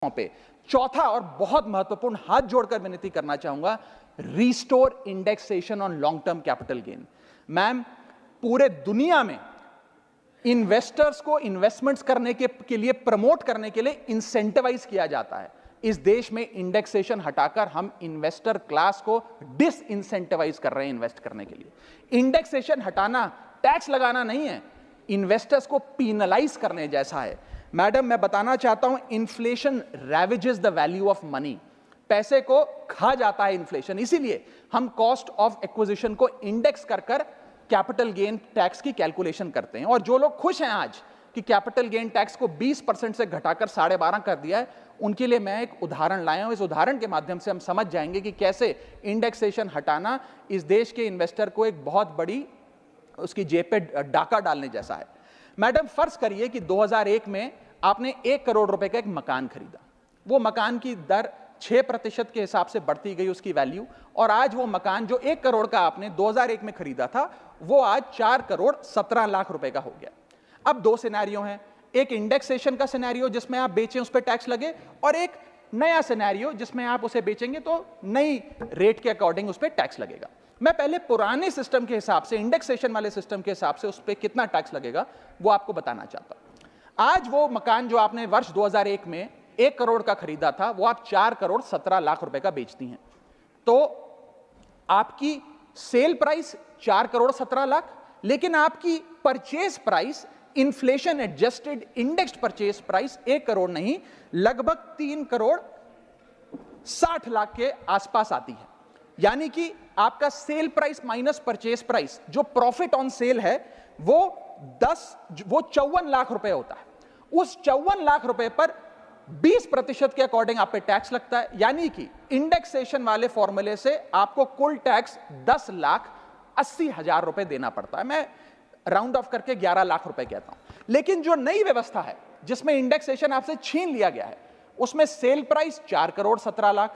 सौंपे। चौथा और बहुत महत्वपूर्ण, हाथ जोड़कर विनती करना चाहूंगा, restore indexation on long term capital gain. Ma'am, पूरे दुनिया में इन्वेस्टर्स को इन्वेस्टमेंट्स करने के लिए, प्रमोट करने के लिए इंसेंटिवाइज किया जाता है। इस देश में इंडेक्सेशन हटाकर हम इन्वेस्टर क्लास को डिसइंसेंटिवाइज कर रहे हैं इन्वेस्ट करने के लिए। इंडेक्सेशन हटाना टैक्स लगाना नहीं है, इन्वेस्टर्स को पीनलाइज करने जैसा है। मैडम, मैं बताना चाहता हूं, inflation ravages the value of money. पैसे को खा जाता है इन्फ्लेशन, इसीलिए हम कॉस्ट ऑफ एक्विजिशन को इंडेक्स कर कैपिटल गेन टैक्स की कैलकुलेशन करते हैं। और जो लोग खुश हैं आज कि कैपिटल गेन टैक्स को 20% से घटाकर 12.5 कर दिया है, उनके लिए मैं एक उदाहरण लाया हूं। इस उदाहरण के माध्यम से हम समझ जाएंगे कि कैसे इंडेक्सेशन हटाना इस देश के इन्वेस्टर को एक बहुत बड़ी उसकी जेब पे डाका डालने जैसा है। मैडम, फर्ज करिए कि 2001 में आपने 1 करोड़ रुपए का एक मकान खरीदा। वो मकान की दर 6% के हिसाब से बढ़ती गई उसकी वैल्यू, और आज वो मकान जो 1 करोड़ का आपने 2001 में खरीदा था, वो आज 4 करोड़ 17 लाख रुपए का हो गया। अब दो सिनेरियो हैं, एक इंडेक्सेशन का सिनेरियो जिसमें आप बेचें उस पर टैक्स लगे, और एक नया सिनेरियो जिसमें आप उसे बेचेंगे तो नई रेट के अकॉर्डिंग उस पर टैक्स लगेगा। मैं पहले पुराने सिस्टम के हिसाब से, इंडेक्सेशन वाले सिस्टम के हिसाब से उस पर कितना टैक्स लगेगा वो आपको बताना चाहता हूं। आज वो मकान जो आपने वर्ष 2001 में 1 करोड़ का खरीदा था, वो आप 4 करोड़ 17 लाख रुपए का बेचती हैं, तो आपकी सेल प्राइस 4 करोड़ 17 लाख, लेकिन आपकी purchase price, inflation adjusted indexed purchase price 1 crore नहीं, लगभग 3 करोड़ 60 लाख के आसपास आती है। यानी कि आपका sale price minus purchase price, जो प्रॉफिट ऑन सेल है, वो 54 लाख रुपए होता है। उस 54 लाख रुपए पर 20% के अकॉर्डिंग आप पे टैक्स लगता है। यानी कि इंडेक्सेशन वाले फॉर्मूले से आपको कुल टैक्स 10,80,000 रुपए देना पड़ता है। मैं राउंड ऑफ करके 11 लाख रुपए कहता हूं। लेकिन जो नई व्यवस्था है जिसमें इंडेक्सेशन आपसे छीन लिया गया है, उसमें sale price 4 crore 17 lakh,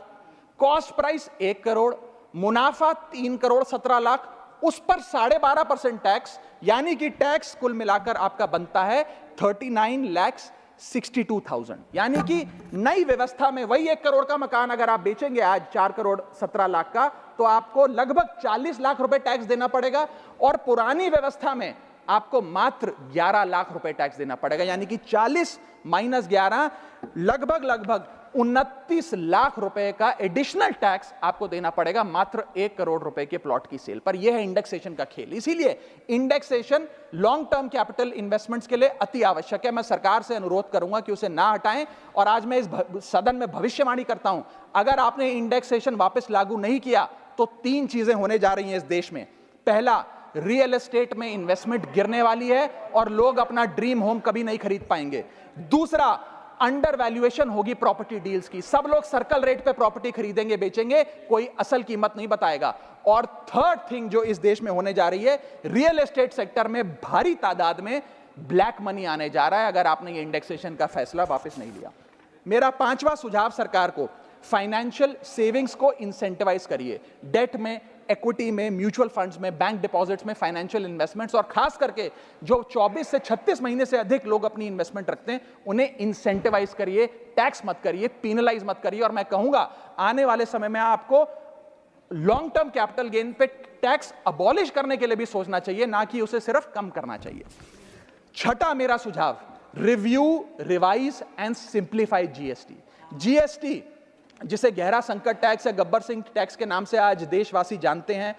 cost price 1 crore, मुनाफा 3 करोड़ 17 लाख, उस पर 12.5% टैक्स, यानी कि टैक्स कुल मिलाकर आपका बनता है 39,62,000। यानी कि नई व्यवस्था में वही 1 करोड़ का मकान अगर आप बेचेंगे आज 4 करोड़ 17 लाख का, तो आपको लगभग 40 लाख रुपए टैक्स देना पड़ेगा, और पुरानी व्यवस्था में आपको मात्र 11 लाख रुपए टैक्स देना पड़ेगा। यानी कि 40 माइनस 11 लगभग 29 लाख रुपए का एडिशनल टैक्स आपको देना पड़ेगा मात्र 1 करोड़ रुपए के प्लॉट की सेल पर। यह है इंडेक्सेशन का खेल। इसीलिए indexation long term capital investments के लिए अति आवश्यक है। मैं सरकार से अनुरोध करूंगा कि उसे ना हटाएं, और आज मैं इस सदन में भविष्यवाणी करता हूं, अगर आपने इंडेक्सेशन वापस लागू नहीं किया तो 3 चीजें होने जा रही हैं इस देश में। पहला, रियल एस्टेट में इन्वेस्टमेंट गिरने वाली है और लोग अपना ड्रीम होम कभी नहीं खरीद पाएंगे। दूसरा, अंडर वैल्यूएशन होगी प्रॉपर्टी डील्स की, सब लोग सर्कल रेट पे प्रॉपर्टी खरीदेंगे बेचेंगे, कोई असल कीमत नहीं बताएगा। और थर्ड थिंग जो इस देश में होने जा रही है, रियल एस्टेट सेक्टर में भारी तादाद में ब्लैक मनी आने जा रहा है अगर आपने ये इंडेक्सेशन का फैसला वापस नहीं लिया। मेरा 5वां सुझाव सरकार को, फाइनेंशियल सेविंग्स को इंसेंटिवाइज करिए। डेट में, इक्विटी में, म्यूचुअल फंड्स में, बैंक डिपॉजिट्स में फाइनेंशियल इन्वेस्टमेंट्स, और खास करके जो 24 से 36 महीने से अधिक लोग अपनी इन्वेस्टमेंट रखते हैं, उन्हें इंसेंटिवाइज करिए, टैक्स मत करिए, पीनलाइज मत करिए। और मैं कहूंगा आने वाले समय में आपको लॉन्ग टर्म कैपिटल गेन पे टैक्स अबॉलिश करने के लिए भी सोचना चाहिए, ना कि उसे सिर्फ कम करना चाहिए। छठा मेरा सुझाव, review, revise and simplify GST. GST जिसे गहरा संकट टैक्स या गब्बर सिंह टैक्स के नाम से आज देशवासी जानते हैं,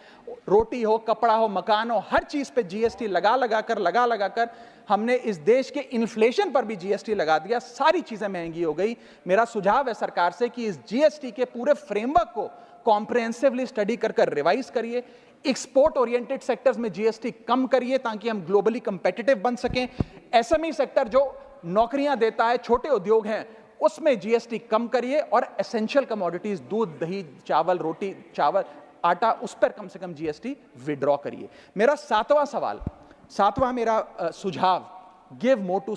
रोटी हो, कपड़ा हो, मकान हो, हर चीज पे जीएसटी लगा लगा कर हमने इस देश के इन्फ्लेशन पर भी जीएसटी लगा दिया, सारी चीजें महंगी हो गई। मेरा सुझाव है सरकार से कि इस जीएसटी के पूरे फ्रेमवर्क को कॉम्प्रिहेंसिवली स्टडी कर रिवाइज करिए। एक्सपोर्ट ओरिएंटेड सेक्टर्स में जीएसटी कम करिए ताकि हम ग्लोबली कंपेटिटिव बन सकें। एसएमई सेक्टर जो नौकरियां देता है, छोटे उद्योग हैं, उसमें जीएसटी कम करिए। और एसेंशियल कमोडिटीज, दूध, दही, चावल, रोटी, चावल, आटा, उस पर कम से कम जीएसटी विड्रॉ करिए। मेरा 7वां मेरा सुझाव, गिव मोर टू